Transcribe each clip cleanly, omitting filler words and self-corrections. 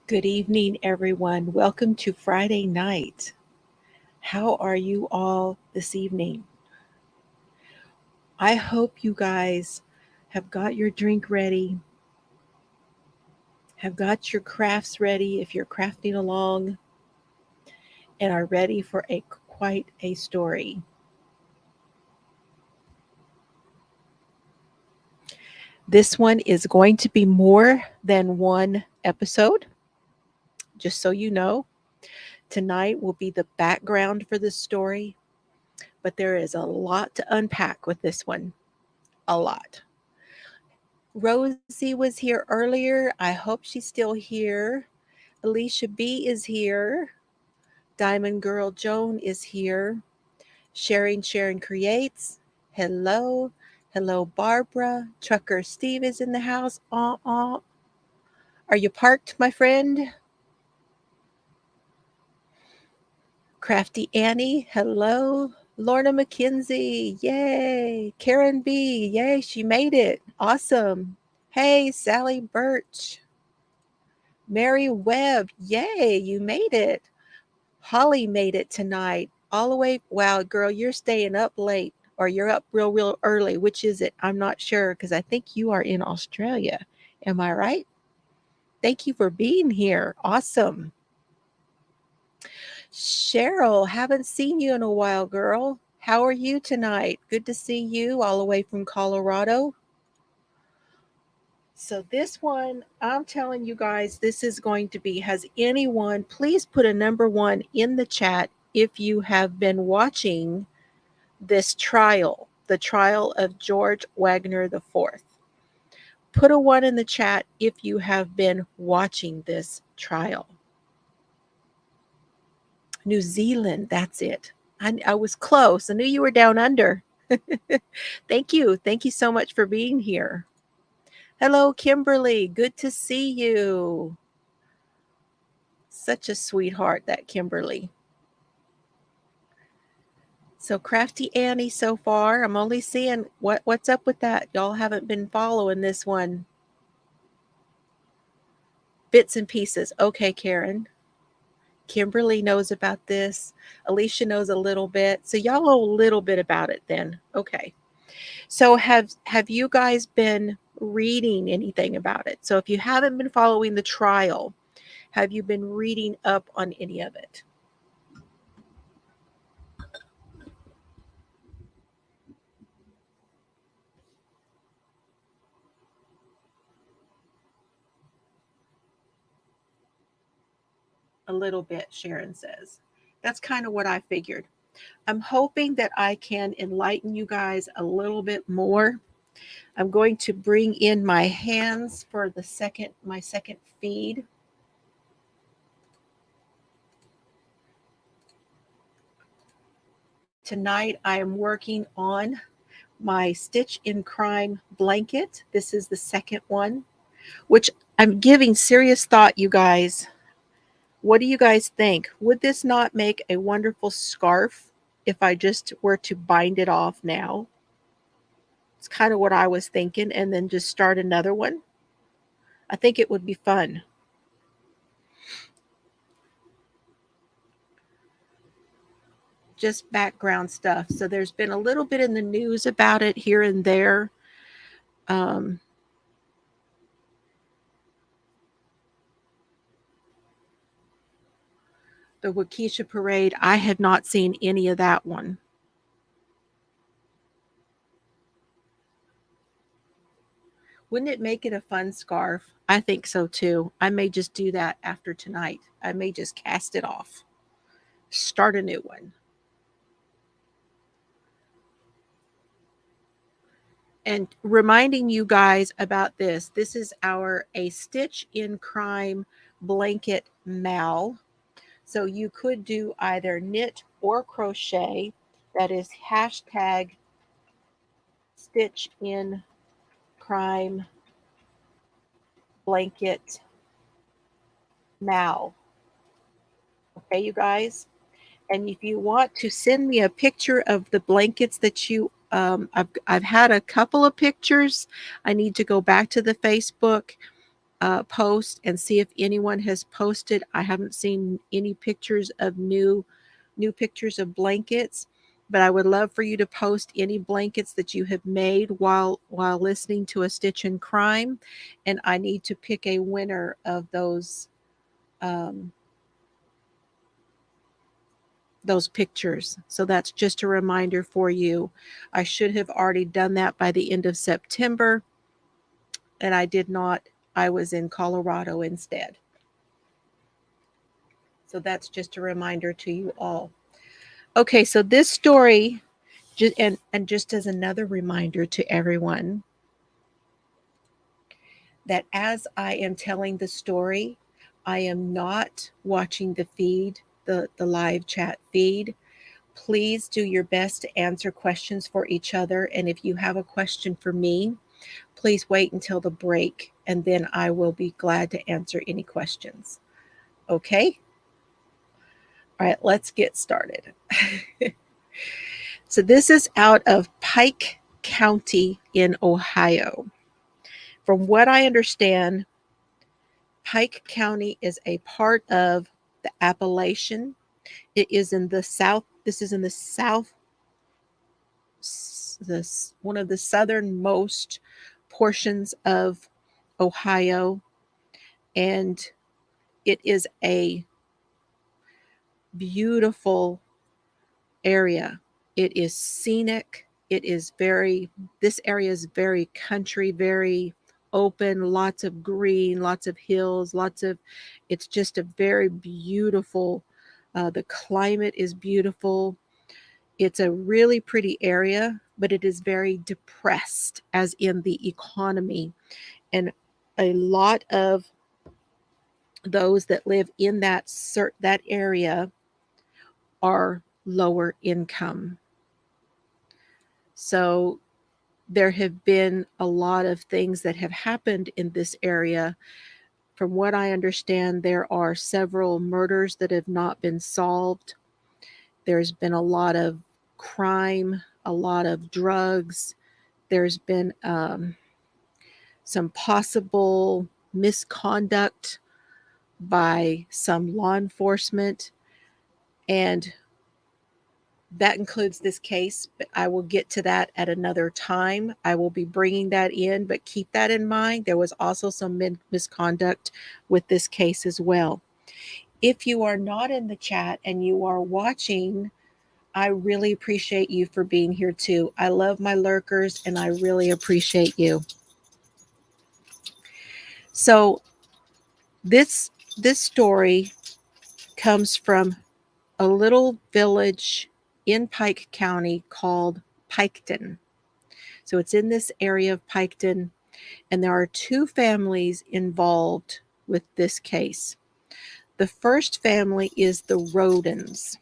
Good evening, everyone. Welcome to Friday night. How are you all this evening? I hope you guys have got your drink ready, have got your crafts ready if you're crafting along, and are ready for quite a story. This one is going to be more than one episode, just so you know. Tonight will be the background for this story, but there is a lot to unpack with this one. A lot. Rosie was here earlier. I hope she's still here. Alicia B is here. Diamond Girl Joan is here. Sharon Creates. Hello. Hello, Barbara. Trucker Steve is in the house. Are you parked, my friend? Crafty Annie. Hello. Lorna McKenzie. Yay. Karen B. Yay, she made it. Awesome. Hey, Sally Birch. Mary Webb, yay, you made it. Holly made it tonight. All the way. Wow, girl, you're staying up late or you're up real early. Which is it? I'm not sure because I think you are in Australia. Am I right? Thank you for being here. Awesome. Cheryl, haven't seen you in a while, girl. How are you tonight? Good to see you all the way from Colorado. So this one, I'm telling you guys, this is going to be, has anyone, please put a number 1 in the chat if you have been watching this trial, the trial of Goerge Wagner the IV. Put a 1 in the chat if you have been watching this trial. New Zealand, that's it. I was close. I knew you were down under. Thank you. Thank you so much for being here. Hello, Kimberly. Good to see you. Such a sweetheart, that Kimberly. So Crafty Annie so far. I'm only seeing what's up with that. Y'all haven't been following this one. Bits and pieces. Okay, Karen. Kimberly knows about this. Alicia knows a little bit. So y'all know a little bit about it then. Okay. So have you guys been reading anything about it? So if you haven't been following the trial, have you been reading up on any of it? A little bit, Sharon says. That's kind of what I figured. I'm hoping that I can enlighten you guys a little bit more. I'm going to bring in my hands for my second feed. Tonight I am working on my Stitch in Crime blanket. This is the second one, which I'm giving serious thought, you guys. What do you guys think? Would this not make a wonderful scarf if I just were to bind it off now? It's kind of what I was thinking, and then just start another one. I think it would be fun. Just background stuff. So there's been a little bit in the news about it here and there. The Waukesha Parade, I had not seen any of that one. Wouldn't it make it a fun scarf? I think so too. I may just do that after tonight. I may just cast it off, start a new one. And reminding you guys about this. This is a Stitch in Crime blanket mal. So you could do either knit or crochet. That is hashtag Stitch in Crime blanket mal. Okay, you guys. And if you want to send me a picture of the blankets that you, I've had a couple of pictures. I need to go back to the Facebook post and see if anyone has posted. I haven't seen any pictures of new pictures of blankets, but I would love for you to post any blankets that you have made while listening to A Stitch in Crime, and I need to pick a winner of those pictures. So that's just a reminder for you. I should have already done that by the end of September, and I did not. I was in Colorado instead. So that's just a reminder to you all. Okay, so this story, and just as another reminder to everyone, that as I am telling the story, I am not watching the feed, the live chat feed. Please do your best to answer questions for each other. And if you have a question for me, please wait until the break, and then I will be glad to answer any questions. Okay? All right, let's get started. So this is out of Pike County in Ohio. From what I understand, Pike County is a part of the Appalachian. It is in the south. This is in the south, this one of the southernmost portions of Ohio, and it is a beautiful area. It is scenic. This area is very country, very open, lots of green, lots of hills, it's just a very beautiful, the climate is beautiful. It's a really pretty area, but it is very depressed, as in the economy. And a lot of those that live in that area are lower income. So there have been a lot of things that have happened in this area. From what I understand, there are several murders that have not been solved. There's been a lot of crime, a lot of drugs. There's been some possible misconduct by some law enforcement, and that includes this case, but I will get to that at another time. I will be bringing that in, but keep that in mind. There was also some misconduct with this case as well. If you are not in the chat and you are watching, I really appreciate you for being here too. I love my lurkers and I really appreciate you. So this story comes from a little village in Pike County called Piketon. So it's in this area of Piketon, and there are two families involved with this case. The first family is the Rodens,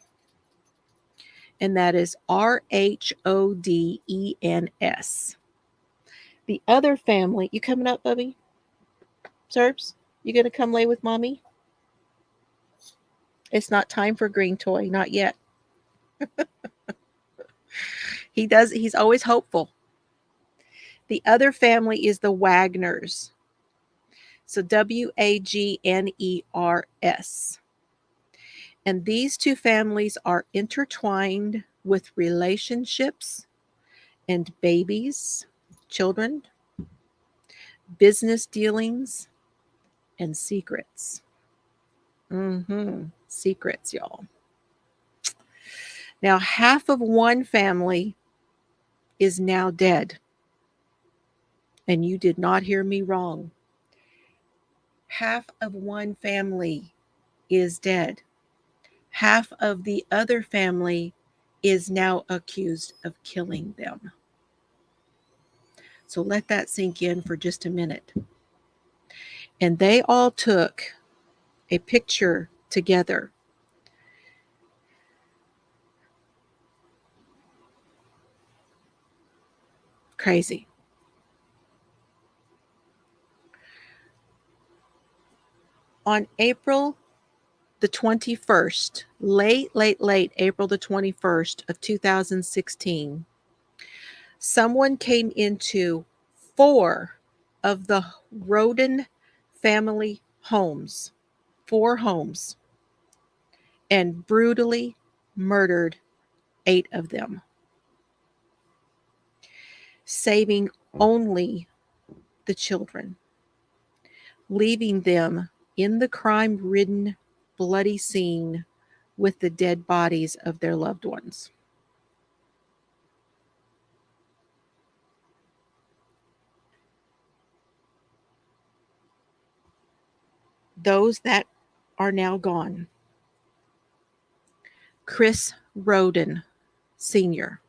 and that is Rhodens. The other family, you coming up, Bubby? Serbs, you gonna come lay with mommy? It's not time for green toy, not yet. He's always hopeful. The other family is the Wagners. So Wagners. And these two families are intertwined with relationships and babies, children, business dealings, and secrets. Secrets, y'all. Now, half of one family is now dead. And you did not hear me wrong. Half of one family is dead. Half of the other family is now accused of killing them. So let that sink in for just a minute. And they all took a picture together. Crazy. On April the 21st, late April the 21st of 2016, someone came into 4 of the Roden family homes, 4 homes, and brutally murdered 8 of them, saving only the children, leaving them in the crime-ridden, bloody scene with the dead bodies of their loved ones. Those that are now gone: Chris Roden Sr.,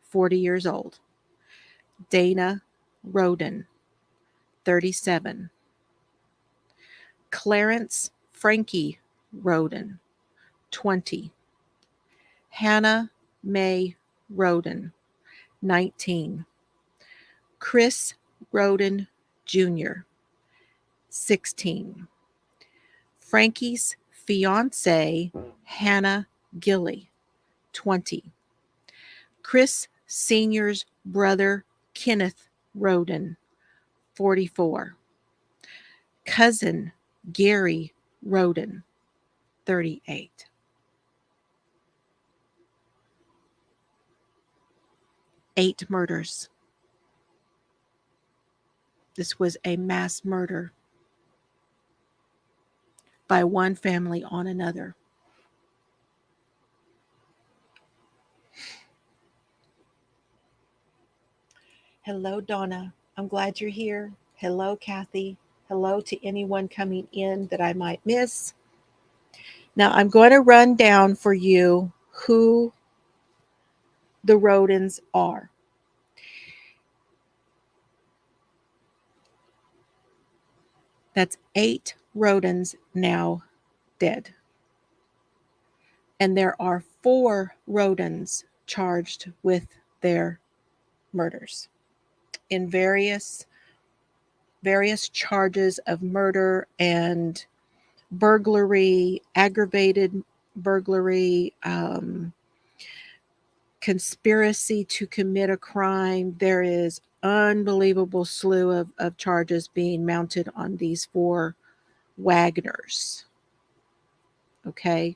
40 years old; Dana Roden, 37; Clarence Frankie Roden, 20; Hannah Mae Roden, 19; Chris Roden Jr., 16; Frankie's fiancee, Hannah Gilly, 20; Chris Sr.'s brother, Kenneth Roden, 44; cousin Gary Roden, 38. Eight murders. This was a mass murder by one family on another. Hello, Donna. I'm glad you're here. Hello, Kathy. Hello to anyone coming in that I might miss. Now, I'm going to run down for you who the Rodens are. That's 8 Rodens now dead. And there are 4 Rodens charged with their murders in various charges of murder and burglary, aggravated burglary, conspiracy to commit a crime. There is unbelievable slew of charges being mounted on these 4 Wagners. Okay.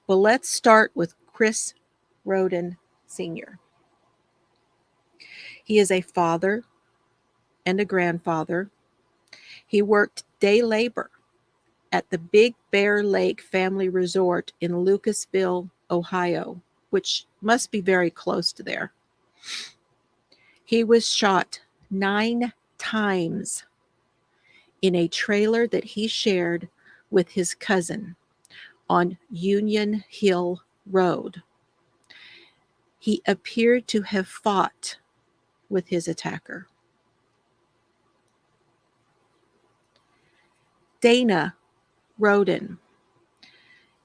Well, let's start with Chris Roden Sr. He is a father and a grandfather. He worked day labor at the Big Bear Lake Family Resort in Lucasville, Ohio, which must be very close to there. He was shot 9 times in a trailer that he shared with his cousin on Union Hill Road. He appeared to have fought with his attacker. Dana Roden.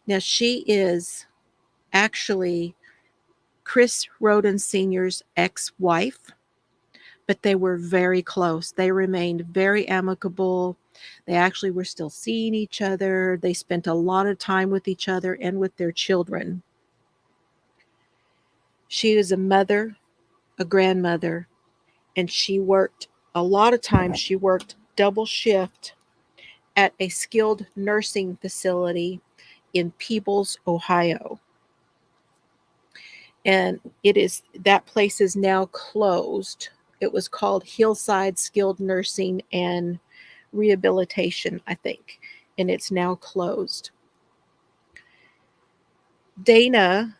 Now, she is actually Chris Roden Sr.'s ex-wife, but they were very close. They remained very amicable. They actually were still seeing each other. They spent a lot of time with each other and with their children. She is a mother, a grandmother, and she worked a lot of times. She worked double shift at a skilled nursing facility in Peebles, Ohio. And that place is now closed. It was called Hillside Skilled Nursing and Rehabilitation, I think, and it's now closed. Dana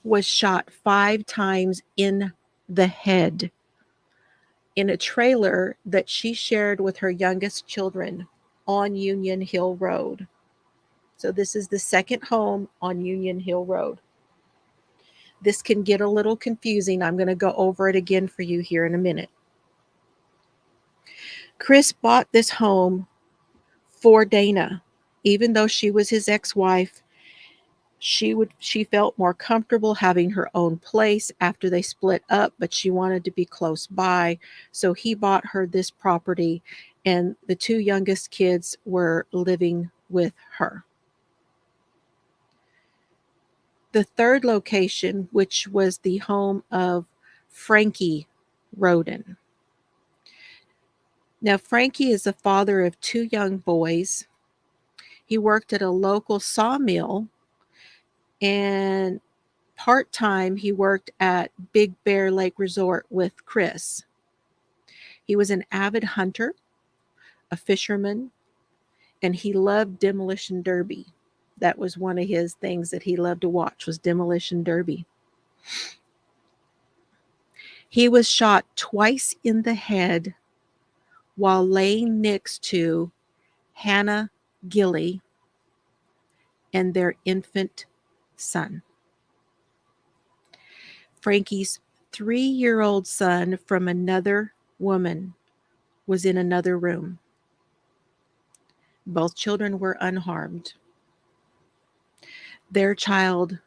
was shot 5 times in the head in a trailer that she shared with her youngest children on Union Hill Road. So this is the second home on Union Hill Road. This can get a little confusing. I'm going to go over it again for you here in a minute. Chris bought this home for Dana. Even though she was his ex-wife, she felt more comfortable having her own place after they split up, but she wanted to be close by. So he bought her this property, and the 2 youngest kids were living with her. The third location, which was the home of Frankie Roden. Now, Frankie is the father of 2 young boys. He worked at a local sawmill, and part-time he worked at Big Bear Lake Resort with Chris. He was an avid hunter, a fisherman, and he loved demolition derby. That was one of his things that he loved to watch, was demolition derby. He was shot twice in the head while laying next to Hannah Gilly and their infant son. Frankie's 3-year-old son from another woman was in another room. Both children were unharmed. Their child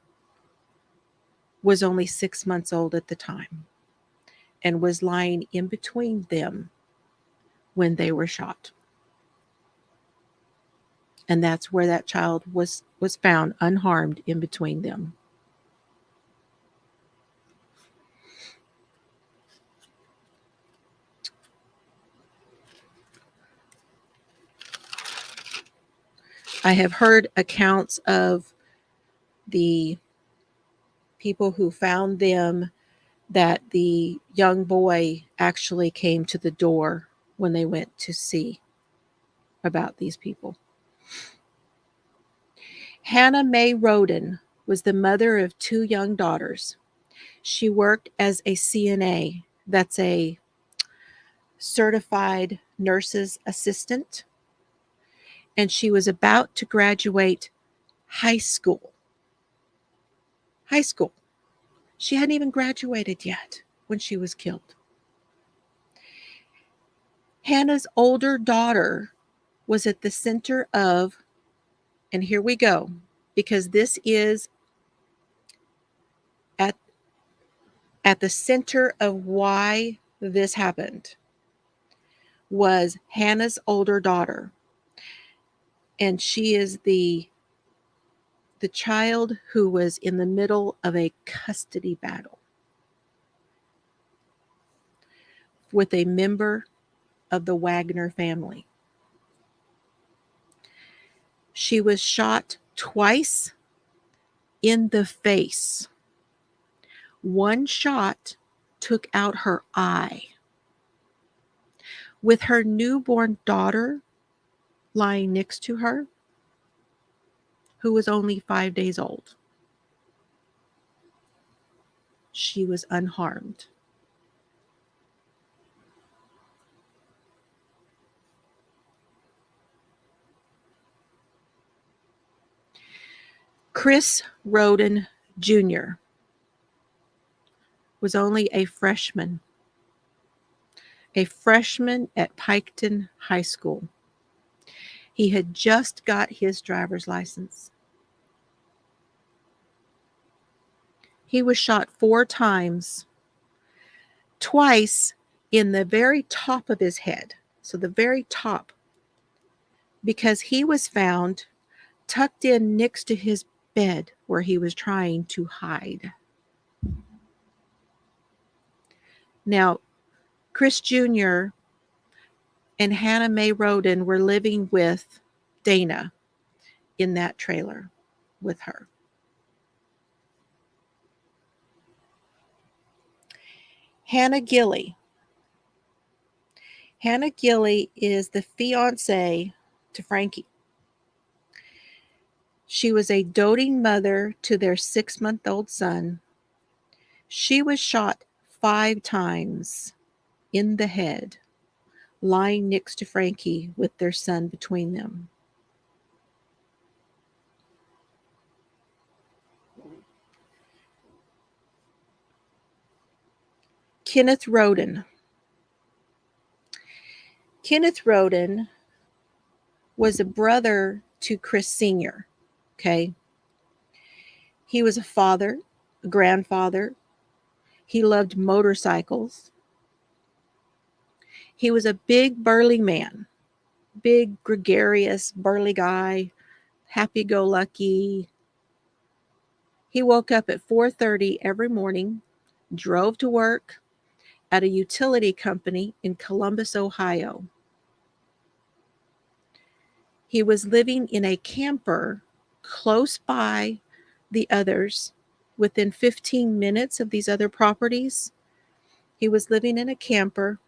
was only 6 months old at the time and was lying in between them when they were shot. And that's where that child was found, unharmed, in between them. I have heard accounts of the people who found them, that the young boy actually came to the door when they went to see about these people. Hannah Mae Roden was the mother of 2 young daughters. She worked as a CNA, that's a certified nurse's assistant, and she was about to graduate high school. High school. She hadn't even graduated yet when she was killed. Hannah's older daughter was at the center of, and here we go, because this is at the center of why this happened, was Hannah's older daughter. And she is the child who was in the middle of a custody battle with a member of the Wagner family. She was shot twice in the face. One shot took out her eye. With her newborn daughter lying next to her, who was only 5 days old, she was unharmed. Chris Roden Jr. was only a freshman at Piketon High School. He had just got his driver's license. He was shot 4 times, twice in the very top of his head, so the very top, because he was found tucked in next to his bed where he was trying to hide. Now, Chris Jr. and Hannah Mae Roden were living with Dana in that trailer with her. Hannah Gilly. Hannah Gilly is the fiance to Frankie. She was a doting mother to their 6-month-old son. She was shot 5 times in the head, lying next to Frankie with their son between them. Kenneth Roden. Kenneth Roden was a brother to Chris Sr., okay? He was a father, a grandfather. He loved motorcycles. He was a big, burly man, big, gregarious, burly guy, happy-go-lucky. He woke up at 4:30 every morning, drove to work at a utility company in Columbus, Ohio. He was living in a camper close by the others, within 15 minutes of these other properties. He was living in a camper.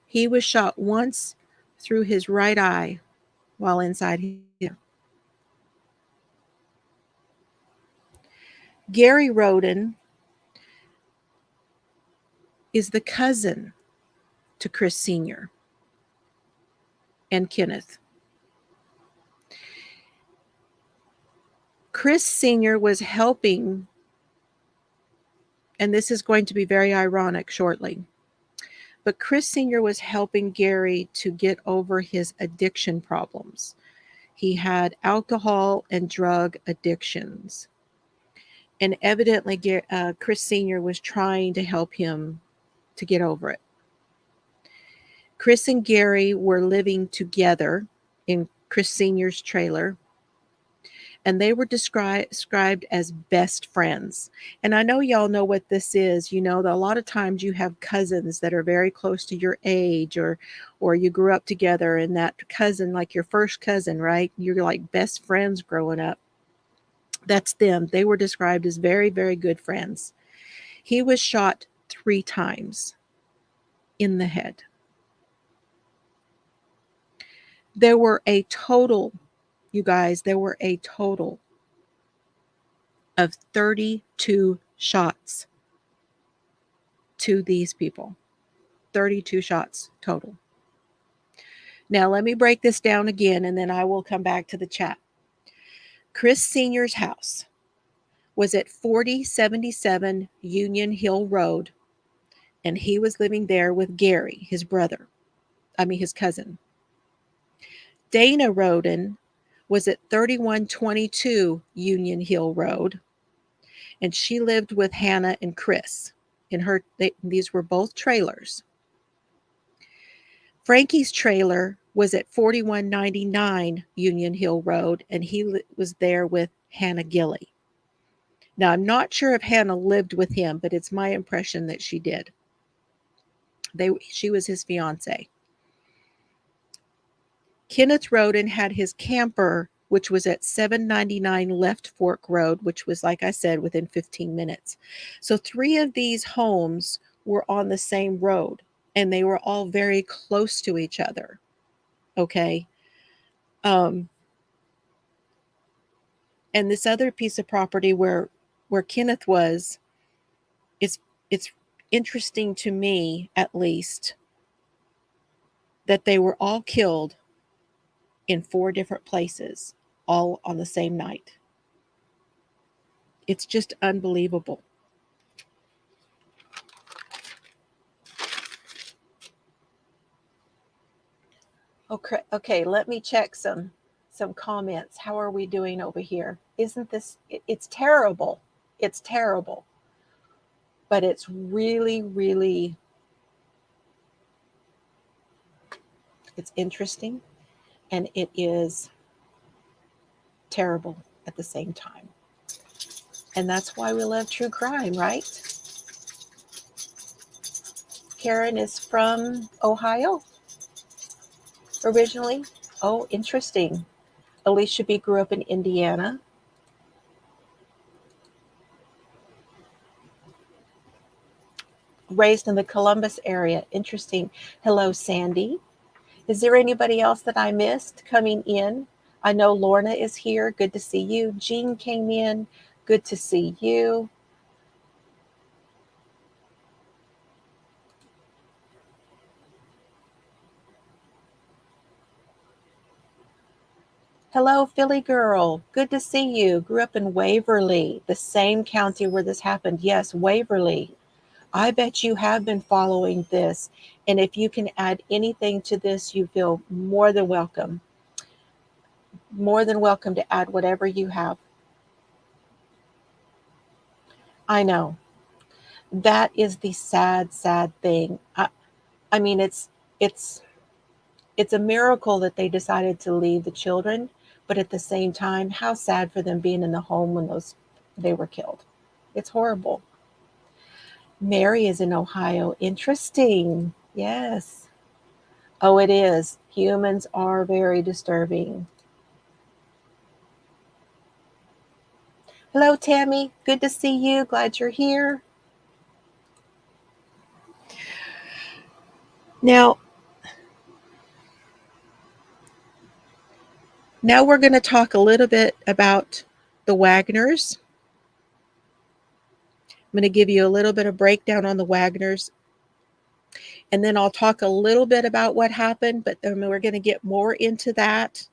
He was shot once through his right eye while inside him. Gary Roden is the cousin to Chris Sr. and Kenneth. Chris Sr. was helping, and this is going to be very ironic shortly, but Chris Sr. was helping Gary to get over his addiction problems. He had alcohol and drug addictions. And evidently, Chris Sr. was trying to help him to get over it. Chris and Gary were living together in Chris Sr.'s trailer, and they were described as best friends. And I know y'all know what this is. You know, that a lot of times you have cousins that are very close to your age, or you grew up together, and that cousin, like your first cousin, right? You're like best friends growing up. That's them. They were described as very, very good friends. He was shot 3 times in the head. There were a total, you guys, there were a total of 32 shots to these people. 32 shots total. Now, let me break this down again, and then I will come back to the chat. Chris Sr.'s house was at 4077 Union Hill Road, and he was living there with Gary, his cousin. Dana Roden was at 3122 Union Hill Road, and she lived with Hannah and Chris. These were both trailers. Frankie's trailer was at 4199 Union Hill Road, and he was there with Hannah Gilley. Now, I'm not sure if Hannah lived with him, but it's my impression that she did. She was his fiance. Kenneth Roden had his camper, which was at 799 Left Fork Road, which was, like I said, within 15 minutes. So 3 of these homes were on the same road, and they were all very close to each other. Okay. And this other piece of property where Kenneth was, it's interesting to me, at least, that they were all killed in 4 different places, all on the same night. It's just unbelievable. Okay, let me check some comments. How are we doing over here? Isn't this, it's terrible. It's terrible. But it's really, really, it's interesting, and it is terrible at the same time. And that's why we love true crime, right? Karen is from Ohio originally. Oh, interesting. Alicia B. grew up in Indiana. Raised in the Columbus area. Interesting. Hello, Sandy. Is there anybody else that I missed coming in? I know Lorna is here. Good to see you. Jean came in. Good to see you. Hello, Philly girl. Good to see you. Grew up in Waverly, the same county where this happened. Yes, Waverly. I bet you have been following this. And if you can add anything to this, you feel more than welcome. More than welcome to add whatever you have. I know. That is the sad, sad thing. I mean, it's a miracle that they decided to leave the children, but at the same time, how sad for them being in the home when they were killed. It's horrible. Mary is in Ohio. Interesting. Yes. Oh, it is. Humans are very disturbing. Hello, Tammy. Good to see you. Glad you're here. Now we're going to talk a little bit about the Wagners. I'm going to give you a little bit of breakdown on the Wagners, and then I'll talk a little bit about what happened, but then we're going to get more into that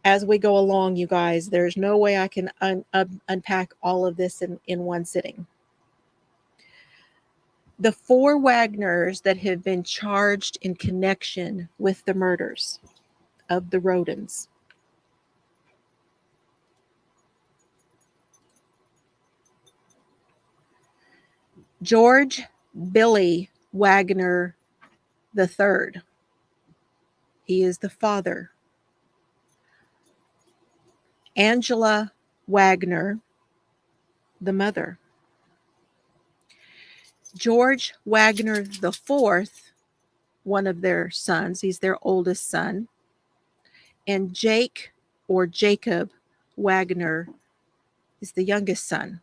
as we go along, you guys. There's no way I can unpack all of this in one sitting. The 4 Wagners that have been charged in connection with the murders of the Rodens. Goerge Billy Wagner the III. He is the father. Angela Wagner, the mother. Goerge Wagner the IV, one of their sons, he's their oldest son. And Jake, or Jacob Wagner, is the youngest son.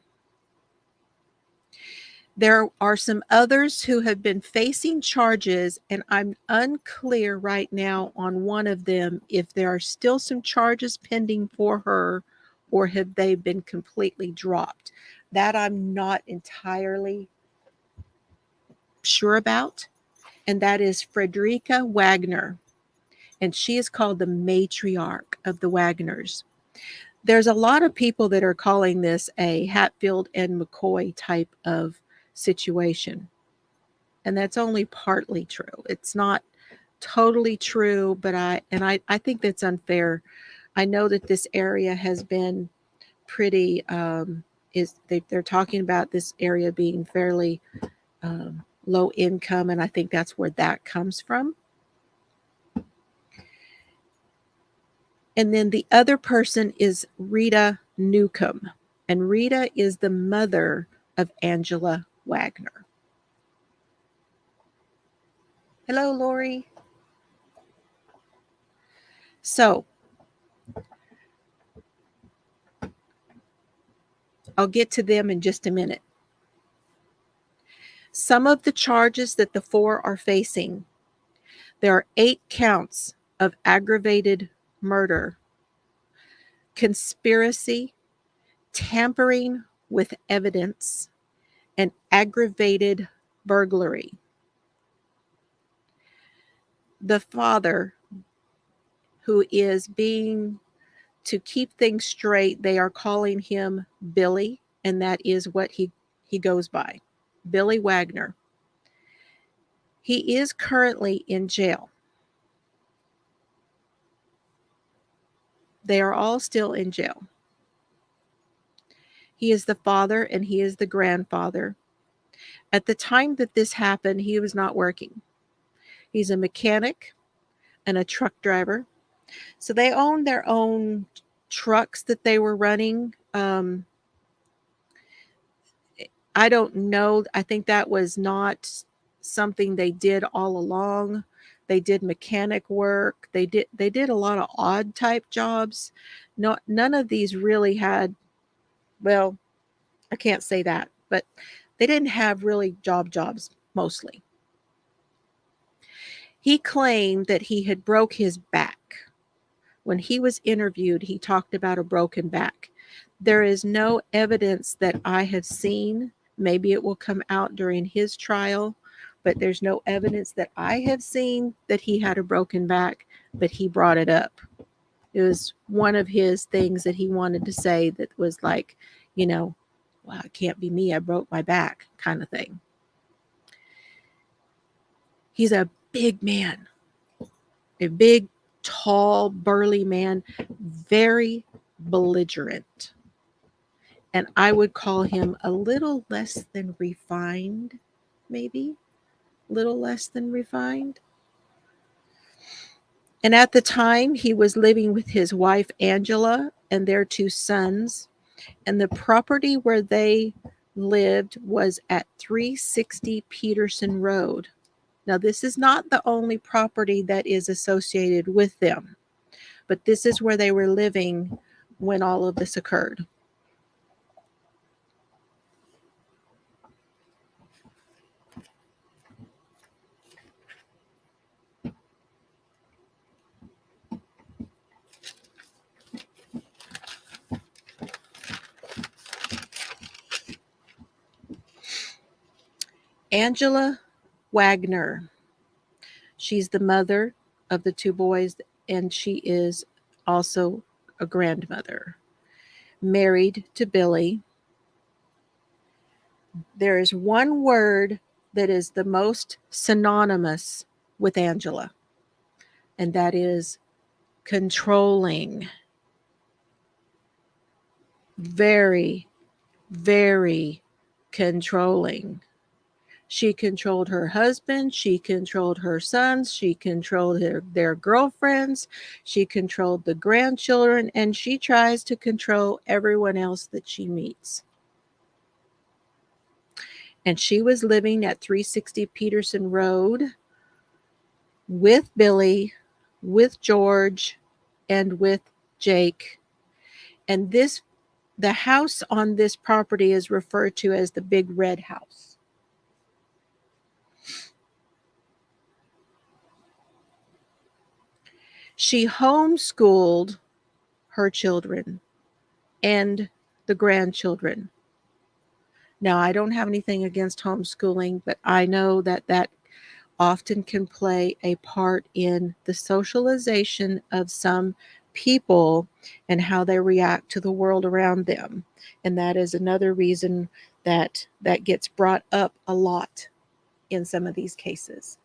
There are some others who have been facing charges, and I'm unclear right now on one of them if there are still some charges pending for her or have they been completely dropped. That I'm not entirely sure about. And that is Frederica Wagner. And she is called the matriarch of the Wagners. There's a lot of people that are calling this a Hatfield and McCoy type of situation. And that's only partly true. It's not totally true, but I think that's unfair. I know that this area has been pretty they're talking about this area being fairly low income, and I think that's where that comes from. And then the other person is Rita Newcomb, and Rita is the mother of Angela Wagner. Hello, Lori. So I'll get to them in just a minute. Some of the charges that the 4 are facing, there are 8 counts of aggravated murder, conspiracy, tampering with evidence, and aggravated burglary. The father, who is being, to keep things straight, they are calling him Billy, and that is what he goes by, Billy Wagner. He is currently in jail. They are all still in jail. He is the father and he is the grandfather. At the time that this happened, he was not working. He's a mechanic and a truck driver. So they owned their own trucks that they were running. I don't know. I think that was not something they did all along. They did mechanic work. They did a lot of odd type jobs. None of these really had, well, I can't say that, but they didn't have really jobs mostly. He claimed that he had broke his back. When he was interviewed, he talked about a broken back. There is no evidence that I have seen. Maybe it will come out during his trial, but there's no evidence that I have seen that he had a broken back, but he brought it up. It was one of his things that he wanted to say that was like, well, it can't be me. I broke my back kind of thing. He's a big man, a big, tall, burly man, very belligerent. And I would call him a little less than refined, maybe. A little less than refined. And at the time, he was living with his wife, Angela, and their 2 sons. And the property where they lived was at 360 Peterson Road. Now, this is not the only property that is associated with them, but this is where they were living when all of this occurred. Angela Wagner. She's the mother of the two boys, and she is also a grandmother. Married to Billy. There is one word that is the most synonymous with Angela, and that is controlling. Very, very controlling. She controlled her husband. She controlled her sons. She controlled their girlfriends. She controlled the grandchildren. And she tries to control everyone else that she meets. And she was living at 360 Peterson Road with Billy, with George, and with Jake. And the house on this property is referred to as the Big Red House. She homeschooled her children and the grandchildren. Now, I don't have anything against homeschooling, but I know that that often can play a part in the socialization of some people and how they react to the world around them. And that is another reason that gets brought up a lot in some of these cases.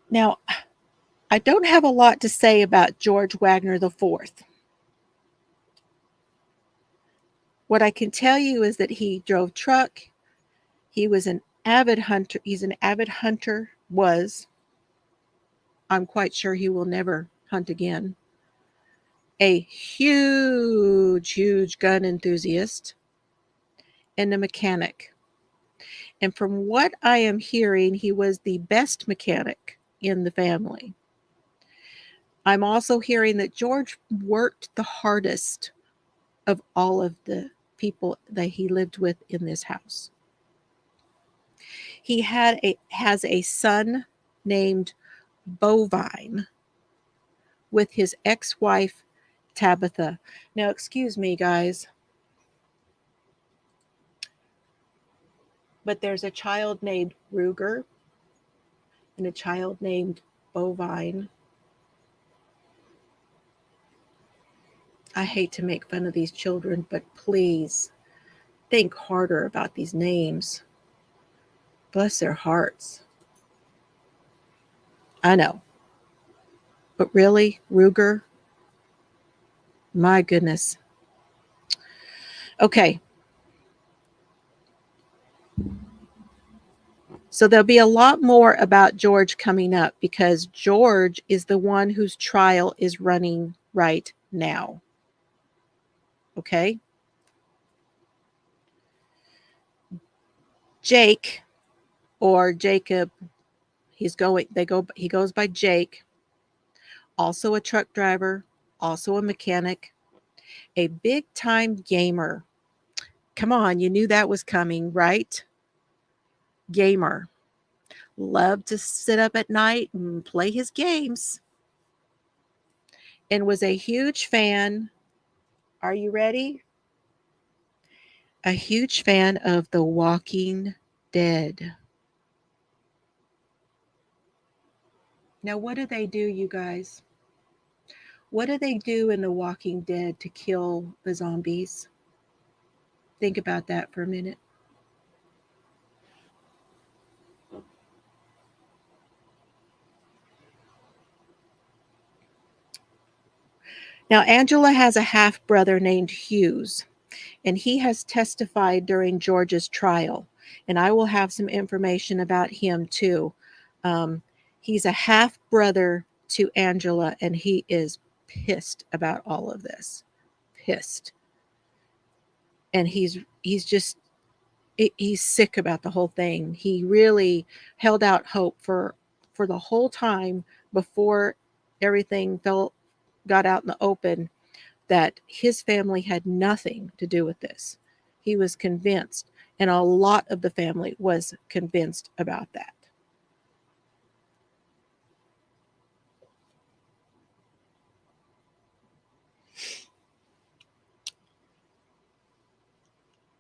Now, I don't have a lot to say about Goerge Wagner the IV. What I can tell you is that he drove truck. He was an avid hunter. He's an avid hunter, was. I'm quite sure he will never hunt again. A huge, huge gun enthusiast and a mechanic. And from what I am hearing, he was the best mechanic in the family. I'm also hearing that George worked the hardest of all of the people that he lived with in this house. He has a son named Bovine with his ex-wife Tabitha. Now, excuse me, guys, but there's a child named Ruger and a child named Bovine. I hate to make fun of these children, but please think harder about these names. Bless their hearts. I know. But really, Ruger? My goodness. Okay. So there'll be a lot more about George coming up because George is the one whose trial is running right now. Okay? Jake or Jacob, he goes by Jake, also a truck driver, also a mechanic, a big time gamer. Come on, you knew that was coming, right? Gamer. Loved to sit up at night and play his games. And was a huge fan. Are you ready? A huge fan of The Walking Dead. Now, what do they do, you guys? What do they do in The Walking Dead to kill the zombies? Think about that for a minute. Now, Angela has a half brother named Hughes, and he has testified during George's trial. And I will have some information about him too. He's a half brother to Angela, and he is pissed about all of this. Pissed. And he's just he's sick about the whole thing. He really held out hope for the whole time before everything got out in the open that his family had nothing to do with this. He was convinced, and a lot of the family was convinced about that.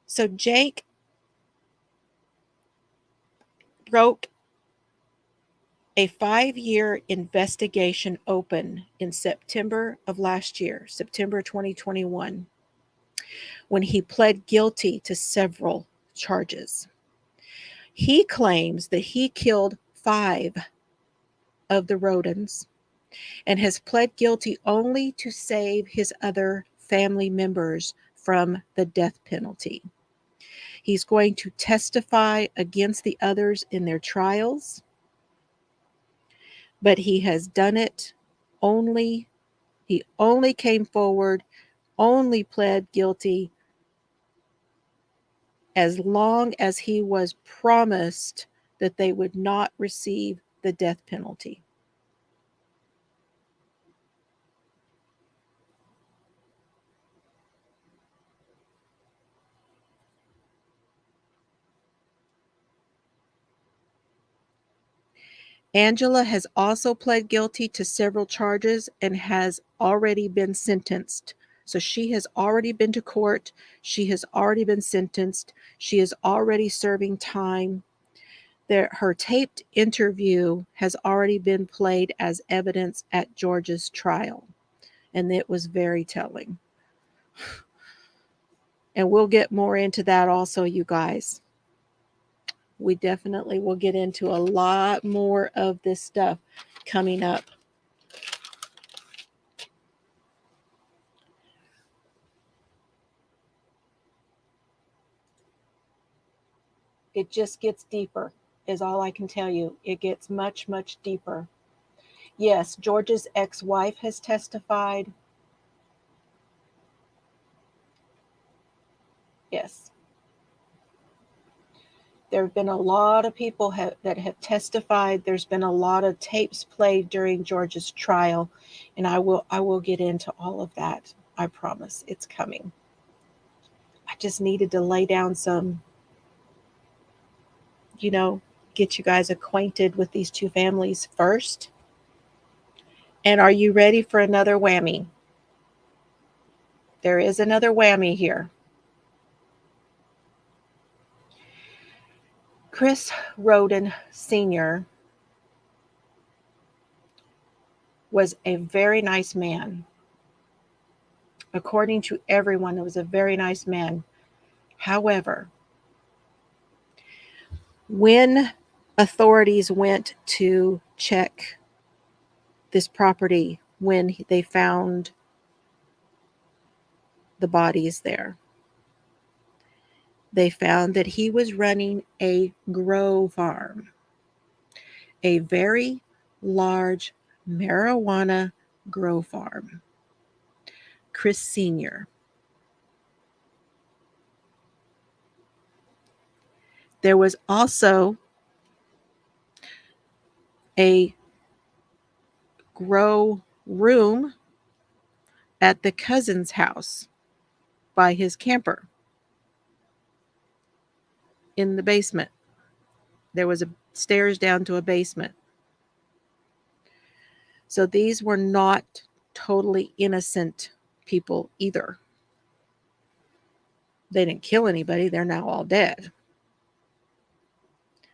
So Jake broke a 5-year investigation open in September of last year, September 2021, when he pled guilty to several charges. He claims that he killed 5 of the rodents and has pled guilty only to save his other family members from the death penalty. He's going to testify against the others in their trials, but he has done it only, he only came forward, only pled guilty as long as he was promised that they would not receive the death penalty. Angela has also pled guilty to several charges and has already been sentenced. So she has already been to court. She has already been sentenced. She is already serving time. Her taped interview has already been played as evidence at George's trial, and it was very telling. And we'll get more into that also, you guys. We definitely will get into a lot more of this stuff coming up. It just gets deeper, is all I can tell you. It gets much, much deeper. Yes, George's ex-wife has testified. Yes. There have been a lot of people that have testified. There's been a lot of tapes played during George's trial, and I will get into all of that. I promise it's coming. I just needed to lay down some, get you guys acquainted with these two families first. And are you ready for another whammy? There is another whammy here. Chris Roden Sr. was a very nice man. According to everyone, it was a very nice man. However, when authorities went to check this property, when they found the bodies there, they found that he was running a grow farm, a very large marijuana grow farm. Chris Sr. There was also a grow room at the cousin's house by his camper in the basement. There was a stairs down to a basement. So these were not totally innocent people either. They didn't kill anybody. They're now all dead.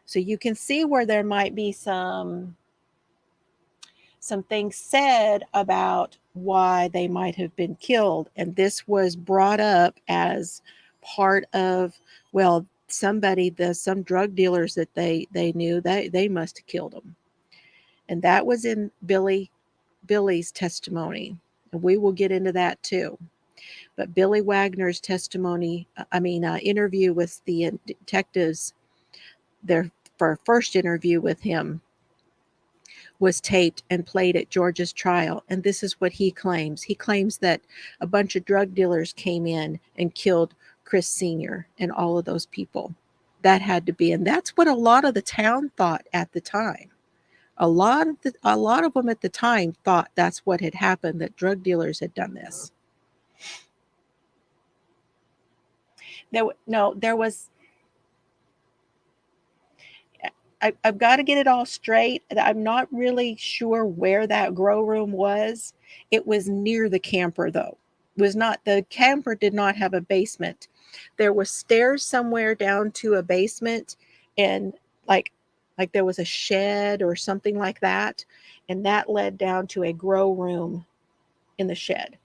So you can see where there might be some things said about why they might have been killed. And this was brought up as part of, well, some drug dealers that they knew, they must have killed them. And that was in Billy's testimony. And we will get into that too. But Billy Wagner's interview with the detectives, their first interview with him was taped and played at George's trial. And this is what he claims. He claims that a bunch of drug dealers came in and killed Chris Sr. and all of those people. That had to be, and that's what a lot of the town thought at the time. A lot of them at the time thought that's what had happened, that drug dealers had done this. There was. I've got to get it all straight. I'm not really sure where that grow room was. It was near the camper, though. It was not, the camper did not have a basement. There were stairs somewhere down to a basement, and like there was a shed or something like that, and that led down to a grow room in the shed.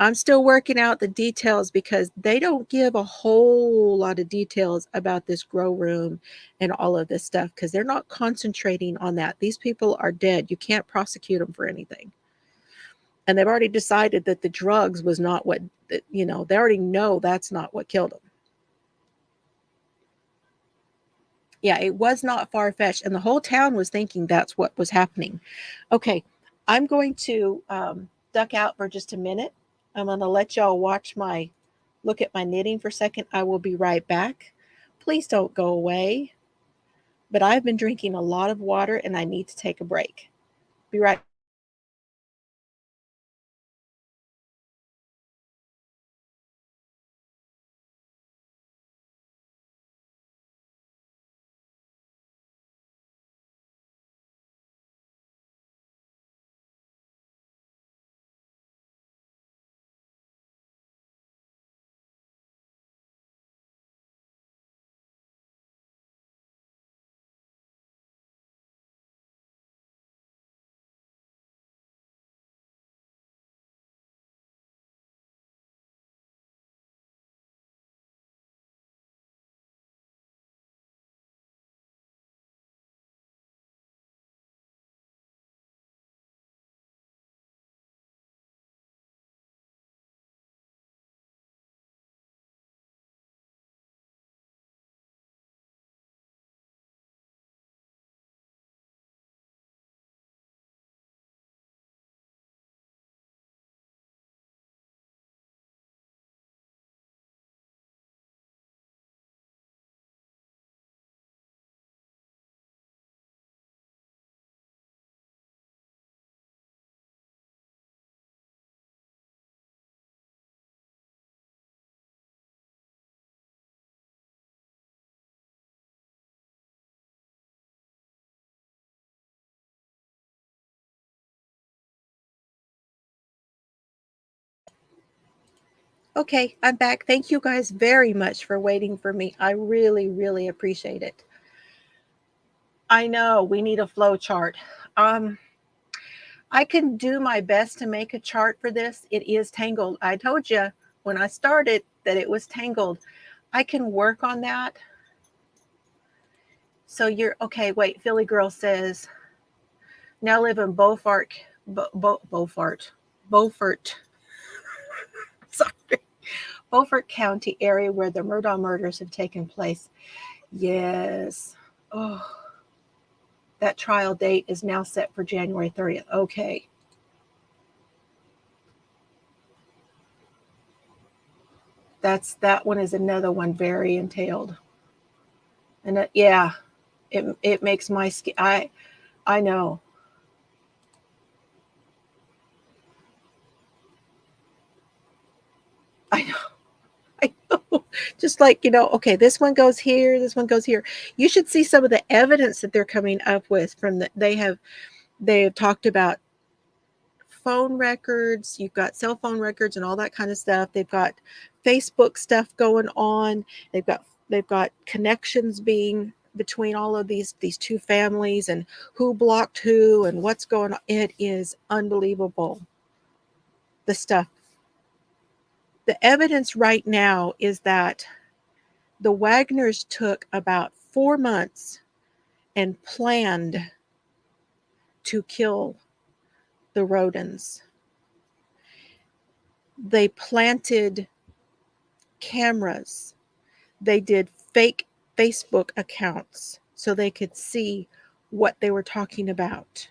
I'm still working out the details because they don't give a whole lot of details about this grow room and all of this stuff, because they're not concentrating on that. These people are dead. You can't prosecute them for anything. And they've already decided that the drugs was not what, they already know that's not what killed them. Yeah, it was not far-fetched. And the whole town was thinking that's what was happening. Okay, I'm going to duck out for just a minute. I'm going to let y'all look at my knitting for a second. I will be right back. Please don't go away. But I've been drinking a lot of water and I need to take a break. Be right back. Okay, I'm back. Thank you guys very much for waiting for me. I really, really appreciate it. I know we need a flow chart. I can do my best to make a chart for this. It is tangled. I told you when I started that it was tangled. I can work on that. So you're okay. Wait, Philly Girl says, now live in Beaufort, sorry, Beaufort County area where the Murdaugh murders have taken place. Yes. Oh, that trial date is now set for January 30th. Okay. That one is another one very entailed. And yeah, it makes my skin. I know. I know. I know. Just like, okay, this one goes here, this one goes here. You should see some of the evidence that they're coming up with they have talked about phone records. You've got cell phone records and all that kind of stuff. They've got Facebook stuff going on. They've got connections being between all of these two families, and who blocked who and what's going on. It is unbelievable, the stuff. The evidence right now is that the Wagners took about 4 months and planned to kill the Rodens. They planted cameras. They did fake Facebook accounts so they could see what they were talking about.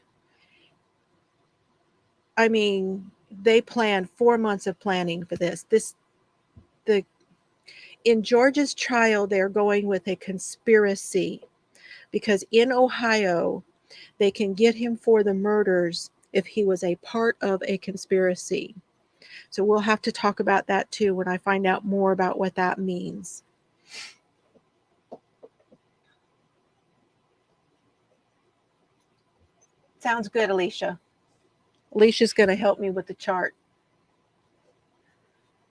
I mean, they planned 4 months of planning for this. The In George's trial, they're going with a conspiracy because in Ohio, they can get him for the murders if he was a part of a conspiracy. So we'll have to talk about that too when I find out more about what that means. Sounds good, Alicia. Alicia's going to help me with the chart.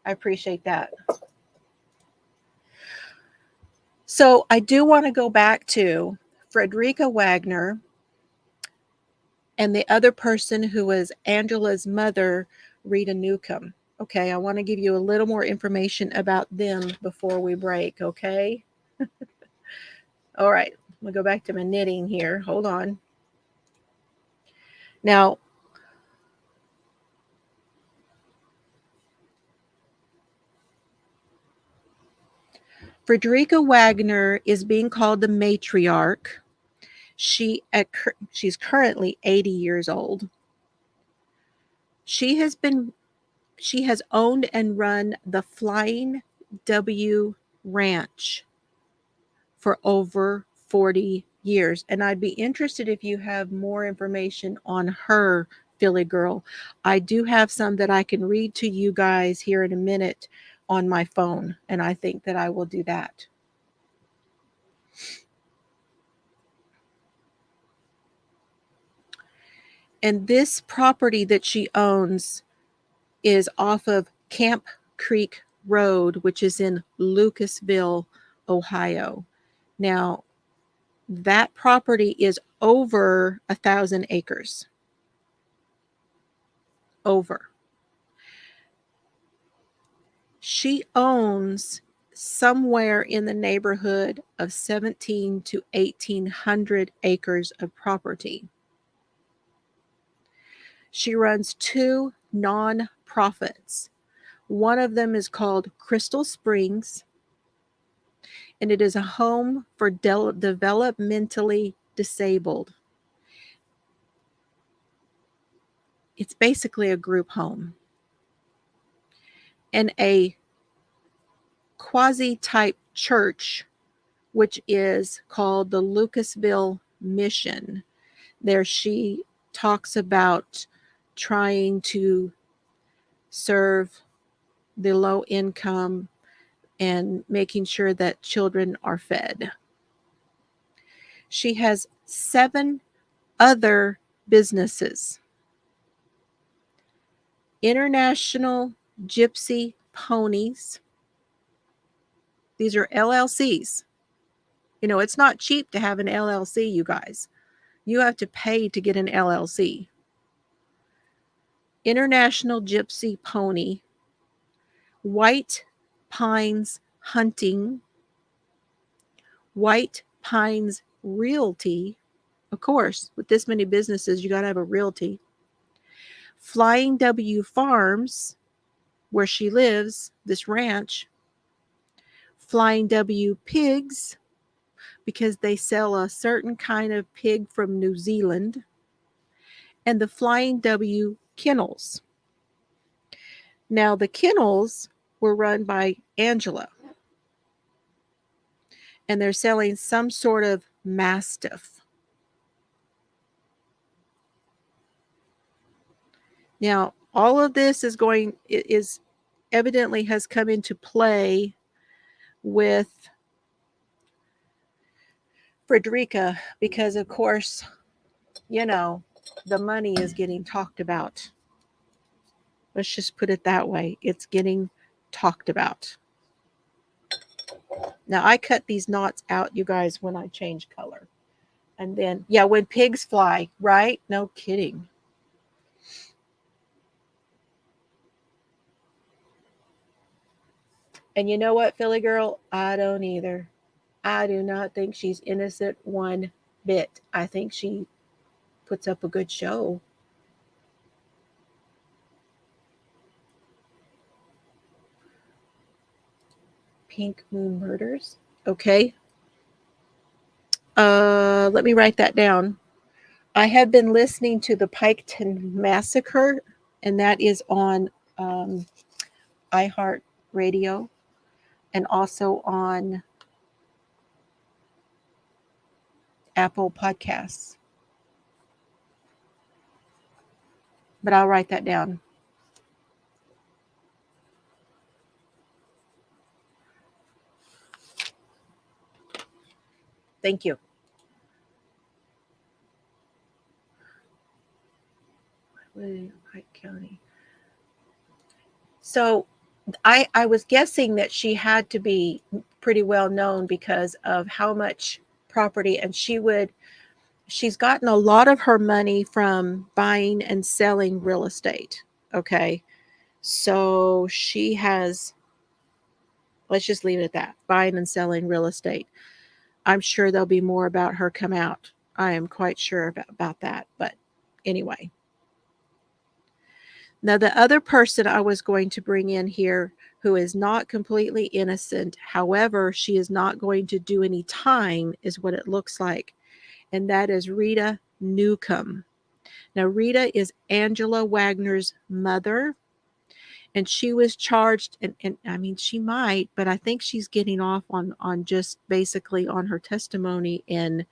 I appreciate that. So I do want to go back to Frederica Wagner and the other person who was Angela's mother, Rita Newcomb. Okay, I want to give you a little more information about them before we break, okay? All right, I'm going to go back to my knitting here. Hold on. Now, Frederica Wagner is being called the matriarch. She's currently 80 years old. She has owned and run the Flying W Ranch for over 40 years. And I'd be interested if you have more information on her, Philly girl. I do have some that I can read to you guys here in a minute on my phone, and I think that I will do that. And this property that she owns is off of Camp Creek Road, which is in Lucasville, Ohio. Now, that property is over 1,000 acres. Over. She owns somewhere in the neighborhood of 17 to 1,800 acres of property. She runs 2 nonprofits. One of them is called Crystal Springs, and it is a home for developmentally disabled. It's basically a group home. And a quasi-type church, which is called the Lucasville Mission. There she talks about trying to serve the low income and making sure that children are fed. She has 7 other businesses. International Gypsy Ponies. These are LLCs. You know, it's not cheap to have an LLC, you guys. You have to pay to get an LLC. International Gypsy Pony, White Pines Hunting, White Pines Realty. Of course, with this many businesses, you got to have a realty. Flying W Farms, where she lives, this ranch. Flying W Pigs, because they sell a certain kind of pig from New Zealand. And the Flying W Kennels. Now, the kennels were run by Angela, and they're selling some sort of mastiff. Now, all of this is evidently has come into play with Frederica because, of course, you know, the money is getting talked about. Let's just put it that way. It's getting talked about. Now, I cut these knots out, you guys, when I change color. And then, yeah, when pigs fly, right? No kidding. And you know what, Philly girl? I don't either. I do not think she's innocent one bit. I think she puts up a good show. Pink Moon Murders. Okay. Let me write that down. I have been listening to the Piketon Massacre, and that is on iHeart Radio. and also on Apple Podcasts. But I'll write that down. Thank you. Pike County. So I was guessing that she had to be pretty well known because of how much property, and she's gotten a lot of her money from buying and selling real estate. Okay. So she has, let's just leave it at that, buying and selling real estate. I'm sure there'll be more about her come out. I am quite sure about that. But anyway. Now, the other person I was going to bring in here who is not completely innocent, however, she is not going to do any time, is what it looks like. And that is Rita Newcomb. Now, Rita is Angela Wagner's mother. And she was charged, and I mean, she might, but I think she's getting off on just basically on her testimony and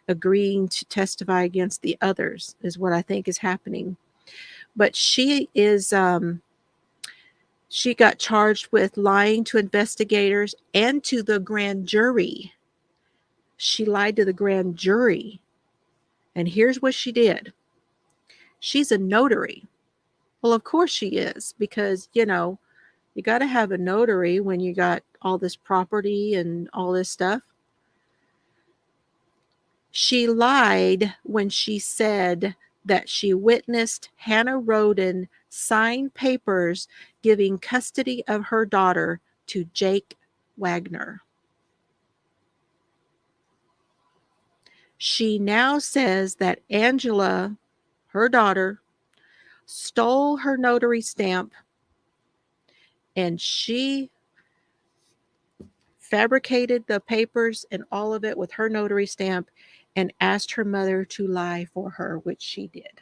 agreeing to testify against the others, is what I think is happening. But she got charged with lying to investigators and to the grand jury. She lied to the grand jury. And here's what she did. She's a notary. Well, of course she is, because, you got to have a notary when you got all this property and all this stuff. She lied when she said that she witnessed Hannah Roden sign papers giving custody of her daughter to Jake Wagner. She now says that Angela, her daughter, stole her notary stamp, and she fabricated the papers and all of it with her notary stamp and asked her mother to lie for her, which she did.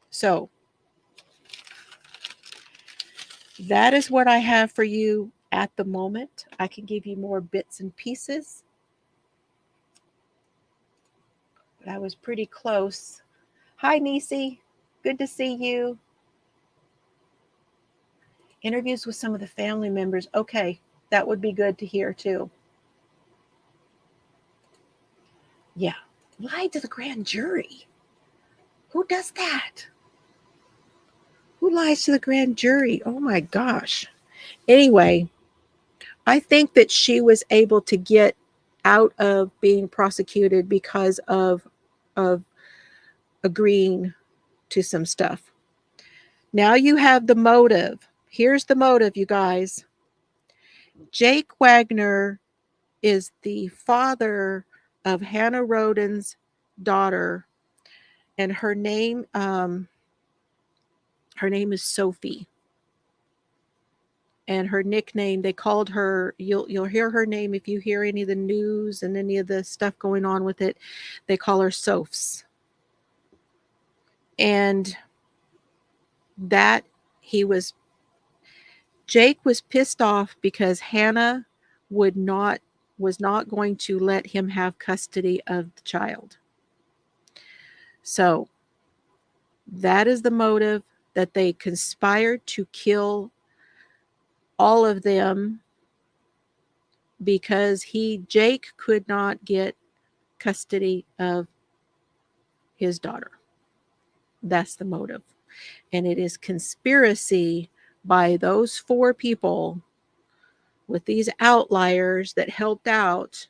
So that is what I have for you at the moment. I can give you more bits and pieces, but I was pretty close. Hi, Nisi. Good to see you. Interviews with some of the family members. Okay, that would be good to hear too. Yeah, lied to the grand jury. Who does that? Who lies to the grand jury? Oh my gosh. Anyway, I think that she was able to get out of being prosecuted because of agreeing to some stuff. Now you have the motive. Here's the motive, you guys. Jake Wagner is the father of Hannah Roden's daughter, and her name is Sophie. And her nickname, they called her, you'll hear her name if you hear any of the news and any of the stuff going on with it, they call her Sophs. And that Jake was pissed off because Hannah was not going to let him have custody of the child. So that is the motive, that they conspired to kill all of them because Jake could not get custody of his daughter. That's the motive. And it is conspiracy by those 4 people with these outliers that helped out,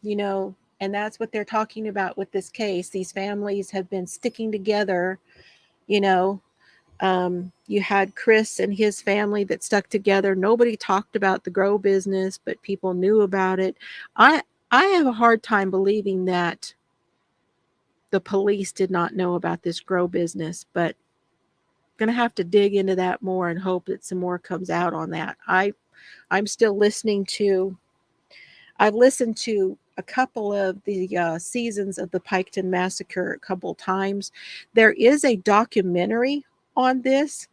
and that's what they're talking about with this case. These families have been sticking together, you had Chris and his family that stuck together. Nobody talked about the grow business, but people knew about it. I have a hard time believing that the police did not know about this grow business, but I'm going to have to dig into that more and hope that some more comes out on that. I'm still listening to, I've listened to a couple of the seasons of the Piketon massacre a couple times. There is a documentary on this.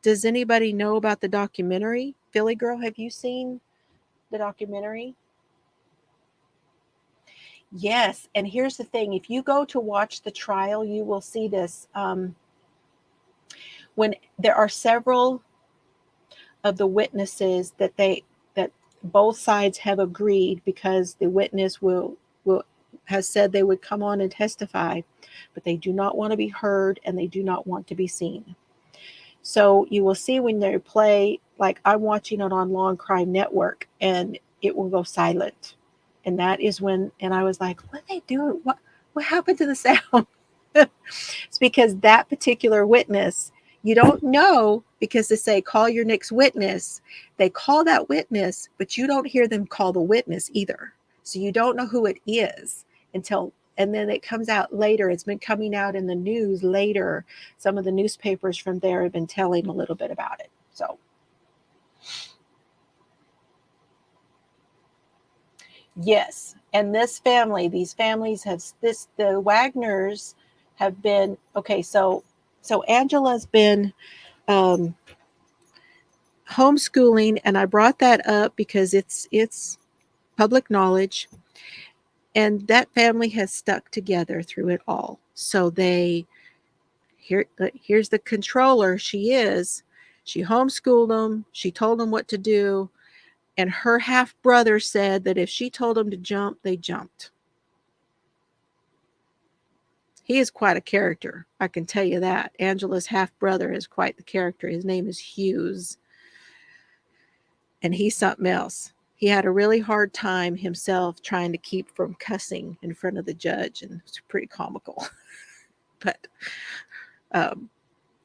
Does anybody know about the documentary? Philly Girl, have you seen the documentary? Yes. And here's the thing. If you go to watch the trial, you will see this. When there are several of the witnesses that both sides have agreed, because the witness will has said they would come on and testify, but they do not want to be heard and they do not want to be seen. So you will see when they play, like I'm watching it on Long Crime Network, and it will go silent. And that is when, and I was like, what are they doing? What happened to the sound? It's because that particular witness, you don't know, because they say, call your next witness. They call that witness, but you don't hear them call the witness either. So you don't know who it is until, and then it comes out later. It's been coming out in the news later. Some of the newspapers from there have been telling a little bit about it. So yes. And this family, these families have this, the Wagners have been, okay, so Angela's been homeschooling, and I brought that up because it's public knowledge, and that family has stuck together through it all. So here's the controller. She homeschooled them. She told them what to do, and her half brother said that if she told them to jump, they jumped. He is quite a character, I can tell you that. Angela's half brother is quite the character. His name is Hughes, and he's something else. He had a really hard time himself trying to keep from cussing in front of the judge, and it's pretty comical. But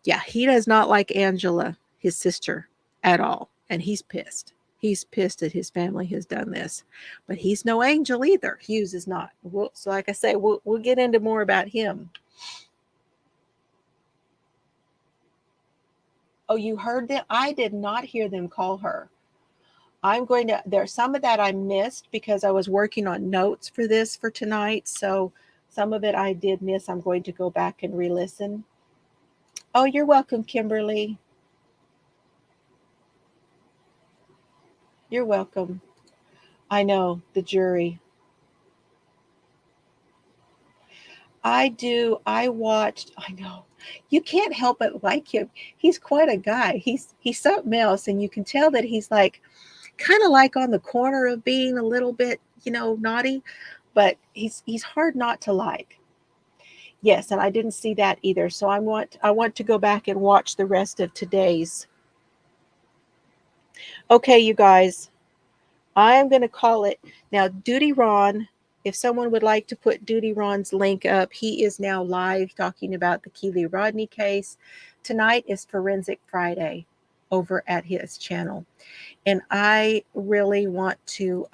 yeah, he does not like Angela, his sister, at all, and he's pissed. He's pissed that his family has done this, but he's no angel either. Hughes is not. So, like I say, we'll get into more about him. Oh, you heard that? I did not hear them call her. There's some of that I missed because I was working on notes for this for tonight. So some of it I did miss. I'm going to go back and re-listen. Oh, you're welcome, Kimberly. You're welcome. I know, the jury. I do. I watched, I know. You can't help but like him. He's quite a guy. He's something else. And you can tell that he's like kind of like on the corner of being a little bit, naughty, but he's hard not to like. Yes, and I didn't see that either. So I want to go back and watch the rest of today's. Okay, you guys, I am going to call it now. Duty Ron, if someone would like to put Duty Ron's link up, he is now live talking about the Keely Rodney case. Tonight is Forensic Friday over at his channel. And I really want to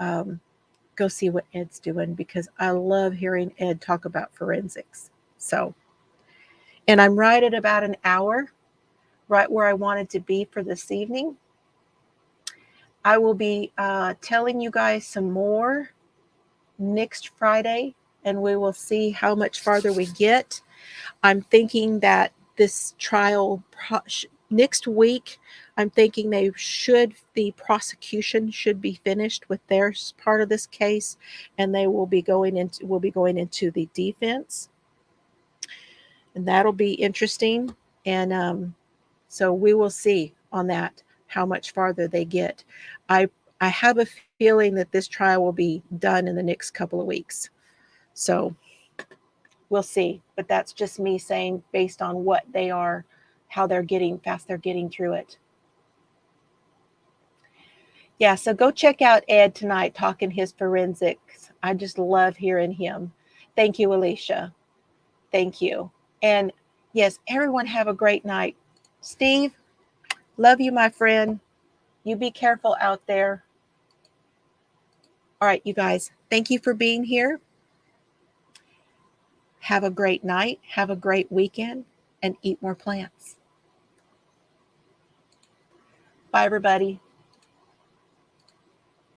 go see what Ed's doing, because I love hearing Ed talk about forensics. So, and I'm right at about an hour, right where I wanted to be for this evening. I will be telling you guys some more next Friday, and we will see how much farther we get. I'm thinking that this trial next week, I'm thinking the prosecution should be finished with their part of this case, and we'll be going into the defense, and that'll be interesting. And so we will see on that how much farther they get. I have a feeling that this trial will be done in the next couple of weeks. So we'll see. But that's just me saying based on what they are, how fast they're getting through it. Yeah, so go check out Ed tonight talking his forensics. I just love hearing him. Thank you, Alicia. Thank you. And yes, everyone have a great night. Steve, love you, my friend. You be careful out there. All right, you guys, thank you for being here. Have a great night. Have a great weekend, and eat more plants. Bye, everybody.